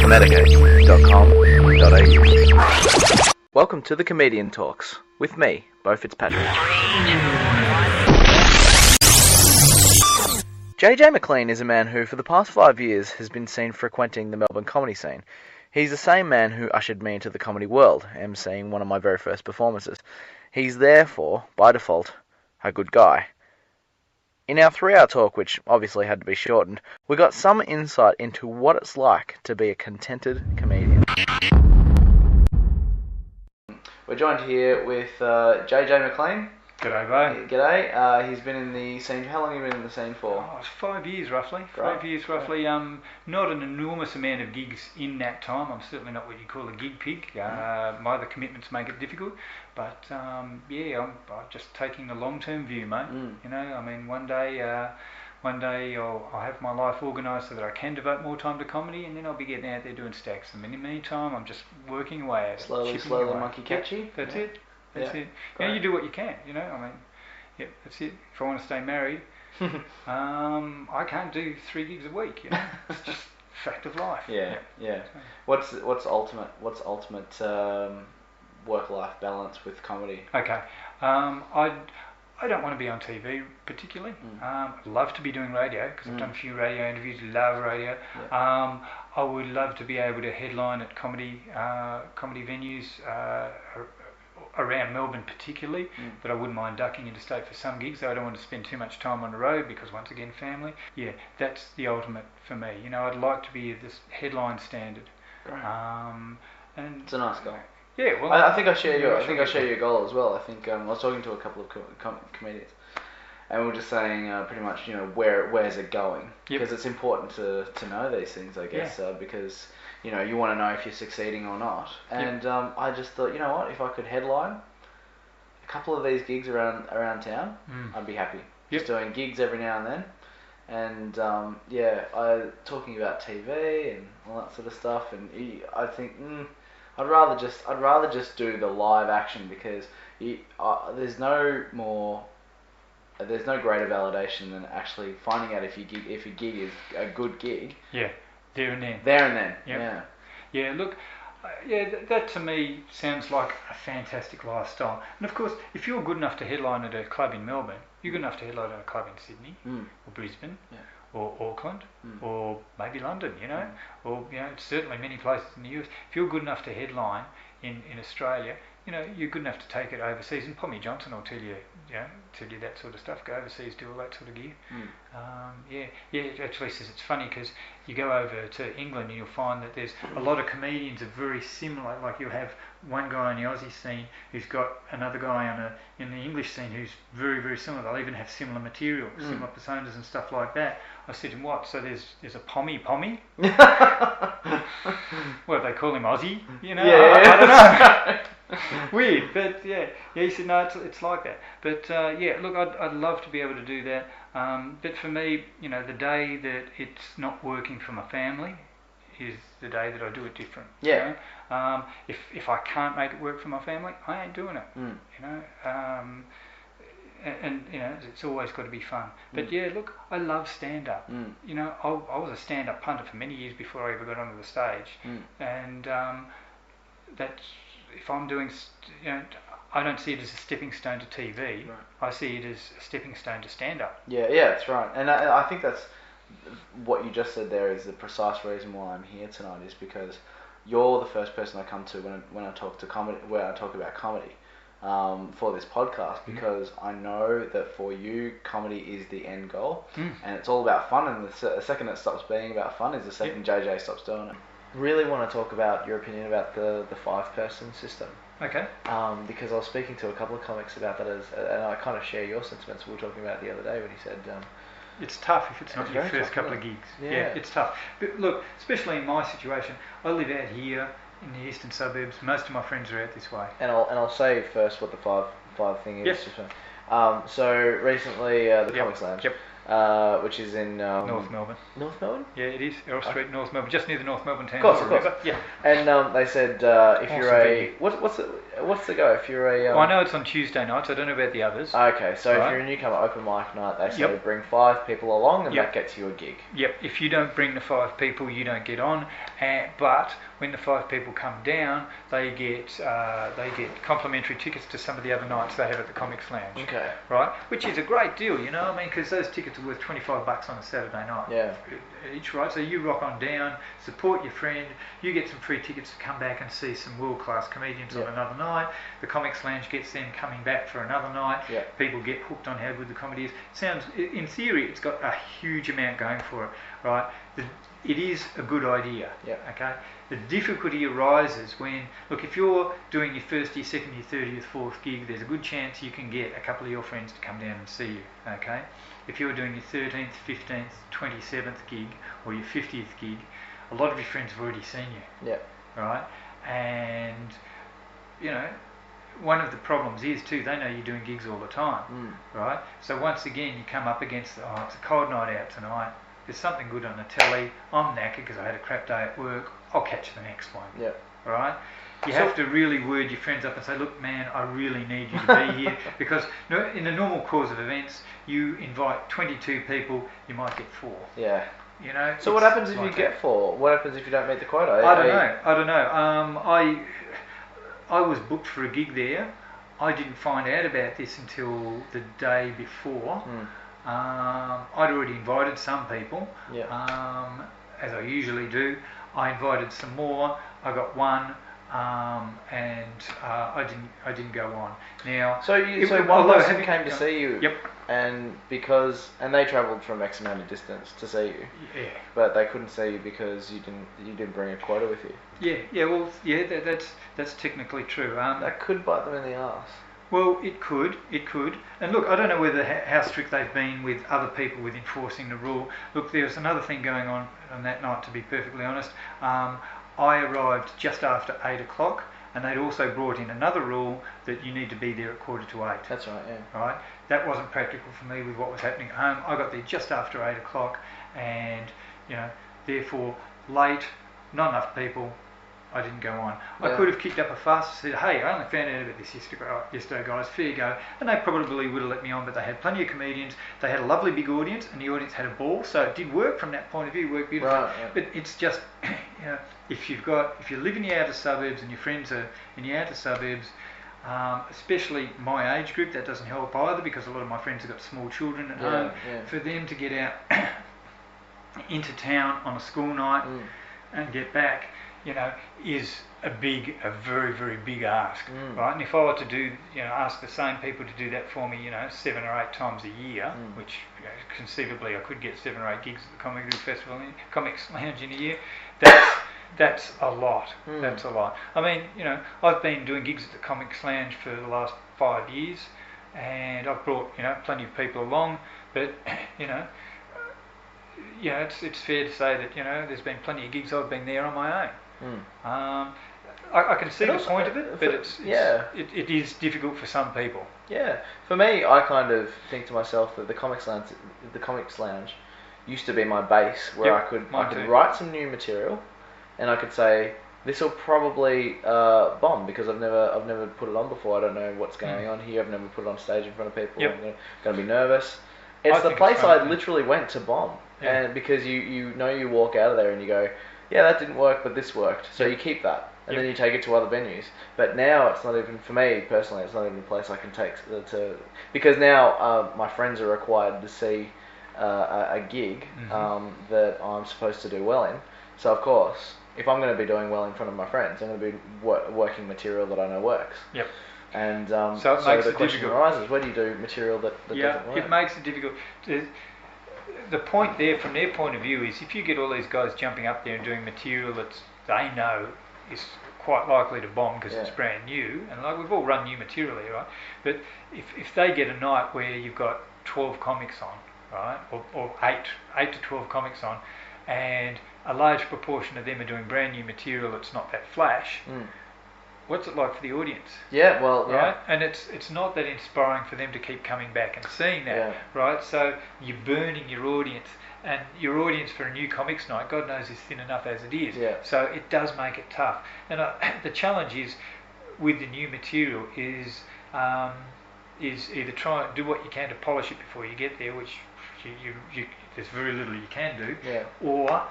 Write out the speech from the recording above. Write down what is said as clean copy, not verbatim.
comedicate.com.au. Welcome to the Comedian Talks, with me, Beau Fitzpatrick. JJ Mclean is a man who, for the past 5 years, has been seen frequenting the Melbourne comedy scene. He's the same man who ushered me into the comedy world, emceeing one of my very first performances. He's therefore, by default, a good guy. In our 3-hour talk, which obviously had to be shortened, we got some insight into what it's like to be a contented comedian. We're joined here with JJ Mclean. G'day, Beau. G'day. He's been in the scene. How long have you been in the scene for? Oh, it's 5 years roughly. Great. 5 years roughly. Not an enormous amount of gigs in that time. I'm certainly not what you call a gig pig. My other commitments make it difficult. But I'm just taking a long-term view, mate. You know, I mean, one day I'll have my life organised so that I can devote more time to comedy, and then I'll be getting out there doing stacks. And in the meantime, I'm just working away at it. Slowly, monkey catch you. That's it. That's it. You know, you do what you can, you know, I mean, yeah, that's it. If I want to stay married, I can't do 3 gigs a week, you know, it's just fact of life. Yeah. What's ultimate work-life balance with comedy? Okay, I don't want to be on TV particularly. I'd love to be doing radio, because I've done a few radio interviews, love radio. I would love to be able to headline at comedy venues, around Melbourne particularly, but I wouldn't mind ducking interstate for some gigs, though I don't want to spend too much time on the road because, once again, family. Yeah, that's the ultimate for me. You know, I'd like to be this headline standard. And it's a nice goal. Yeah, well, I think I share your goal as well. I think I was talking to a couple of comedians, and we were just saying pretty much, you know, where's it going? Because it's important to know these things, I guess, because, you know, you want to know if you're succeeding or not. And I just thought, you know what, if I could headline a couple of these gigs around town, I'd be happy. Just doing gigs every now and then. And talking about TV and all that sort of stuff. And I think I'd rather just do the live action, because there's no greater validation than actually finding out if your gig is a good gig. Yeah. There and then. Yep. Yeah, look, that to me sounds like a fantastic lifestyle. And of course, if you're good enough to headline at a club in Melbourne, you're good enough to headline at a club in Sydney, or Brisbane, or Auckland, or maybe London, you know, or, you know, certainly many places in the US. If you're good enough to headline in Australia, you know, you're good enough to take it overseas. And Pommy Johnson will tell you that sort of stuff. Go overseas, do all that sort of gear. It actually says it's funny, because you go over to England and you'll find that there's a lot of comedians are very similar. Like, you'll have one guy in the Aussie scene who's got another guy in the English scene who's very, very similar. They'll even have similar material, similar personas and stuff like that. I said to him, what? So there's a Pommy? Well, they call him Aussie, you know? I don't know. Weird, but yeah. He said, no, it's like that. But look, I'd love to be able to do that. But for me, you know, the day that it's not working for my family is the day that I do it different. Yeah. You know? If I can't make it work for my family, I ain't doing it. You know. And you know, it's always got to be fun. But yeah, look, I love stand-up. You know, I was a stand-up punter for many years before I ever got onto the stage. And that's, if I'm doing, you know, I don't see it as a stepping stone to TV. Right. I see it as a stepping stone to stand-up. Yeah, that's right. And I think that's what you just said there is the precise reason why I'm here tonight, is because you're the first person I come to when I talk about comedy. For this podcast, because I know that for you, comedy is the end goal, and it's all about fun, and the second it stops being about fun is the second JJ stops doing it. Really want to talk about your opinion about the 5-person system. Okay. Because I was speaking to a couple of comics about that, and I kind of share your sentiments. We were talking about it the other day when he said... it's tough if it's not your first couple of gigs. Yeah, it's tough. But look, especially in my situation, I live out here in the eastern suburbs. Most of my friends are out this way. And I'll say first what the five thing is. Yes. So recently, the Comics Lounge which is in North Melbourne. North Melbourne? Yeah, it is. Errol Street, North Melbourne, just near the North Melbourne town. Of course. Yeah. And they said if you're a what's the go? If you're a well, I know it's on Tuesday nights. I don't know about the others. Okay, so if you're a newcomer open mic night, they say bring 5 people along, and that gets you a gig. Yep. If you don't bring the 5 people, you don't get on. But when the 5 people come down, they get complimentary tickets to some of the other nights they have at the Comics Lounge. Okay. Right, which is a great deal, you know. I mean, because those tickets are worth $25 on a Saturday night. Yeah. Each, right? So you rock on down, support your friend. You get some free tickets to come back and see some world-class comedians on another night. The Comics Lounge gets them coming back for another night. Yeah. People get hooked on how good the comedy is. Sounds, in theory, it's got a huge amount going for it, right? It is a good idea. Yeah. Okay. The difficulty arises when, look, if you're doing your first, your second, your third, your fourth gig, there's a good chance you can get a couple of your friends to come down and see you. Okay. If you're doing your 13th, 15th, 27th gig or your 50th gig, a lot of your friends have already seen you. Yeah. Right. And you know, one of the problems is too, they know you're doing gigs all the time. Right. So once again, you come up against, it's a cold night out tonight. There's something good on the telly. I'm knackered because I had a crap day at work. I'll catch the next one. Yeah. Right? You have to really word your friends up and say, look, man, I really need you to be here. Because in the normal course of events, you invite 22 people, you might get 4. Yeah. You know. So what happens if you get 4? What happens if you don't meet the quota? I don't know. I was booked for a gig there. I didn't find out about this until the day before. I'd already invited some people, as I usually do. I invited some more. I got one, and I didn't go on. Now, so one person came to see you, yep, and they travelled from X amount of distance to see you, yeah, but they couldn't see you because you didn't bring a quota with you. Yeah. That's technically true. That could bite them in the arse. Well, it could, and look, I don't know how strict they've been with other people with enforcing the rule. Look, there was another thing going on that night, to be perfectly honest. I arrived just after 8 o'clock, and they'd also brought in another rule that you need to be there at 7:45. That's right, yeah. Right? That wasn't practical for me with what was happening at home. I got there just after 8 o'clock, and, you know, therefore, late, not enough people. I didn't go on. Yeah. I could have kicked up a fuss and said, hey, I only found out about this yesterday, guys, fair go. And they probably would have let me on, but they had plenty of comedians. They had a lovely big audience, and the audience had a ball, so it did work from that point of view, worked beautifully. Right, yeah. But it's just, you know, if you live in the outer suburbs and your friends are in the outer suburbs, especially my age group, that doesn't help either, because a lot of my friends have got small children at home. Yeah. For them to get out into town on a school night and get back, you know, is a very, very big ask, right? And if I were to ask the same people to do that for me, 7 or 8 times a year, which conceivably I could get 7 or 8 gigs at the Comedy Festival, Comics Lounge in a year, that's a lot. That's a lot. I mean, I've been doing gigs at the Comics Lounge for the last 5 years, and I've brought, plenty of people along, but, it's fair to say that, there's been plenty of gigs I've been there on my own. I can see the point of it, but it is difficult for some people. Yeah, for me, I kind of think to myself that the Comics Lounge used to be my base, where I could write some new material, and I could say, this will probably bomb because I've never put it on before. I don't know what's going on here. I've never put it on stage in front of people. I'm going to be nervous. It's the place I literally went to bomb, and because you walk out of there and you go, yeah, that didn't work, but this worked. So you keep that, and then you take it to other venues. But now it's not even, for me personally, it's not even a place I can take because now my friends are required to see a gig that I'm supposed to do well in. So of course, if I'm going to be doing well in front of my friends, I'm going to be working material that I know works. Yep. And so the question arises: where do you do material that doesn't work? It makes it difficult. The point there, from their point of view, is if you get all these guys jumping up there and doing material that they know is quite likely to bomb because it's brand new, and like we've all run new material here, right? But if they get a night where you've got 12 comics on, right, or 8 to 12 comics on, and a large proportion of them are doing brand new material that's not that flash, what's it like for the audience? Yeah, well, right? And it's not that inspiring for them to keep coming back and seeing that, right? So you're burning your audience, and your audience for a new comics night, God knows, is thin enough as it is. Yeah. So it does make it tough. And the challenge is with the new material is either try and do what you can to polish it before you get there, which you there's very little you can do, or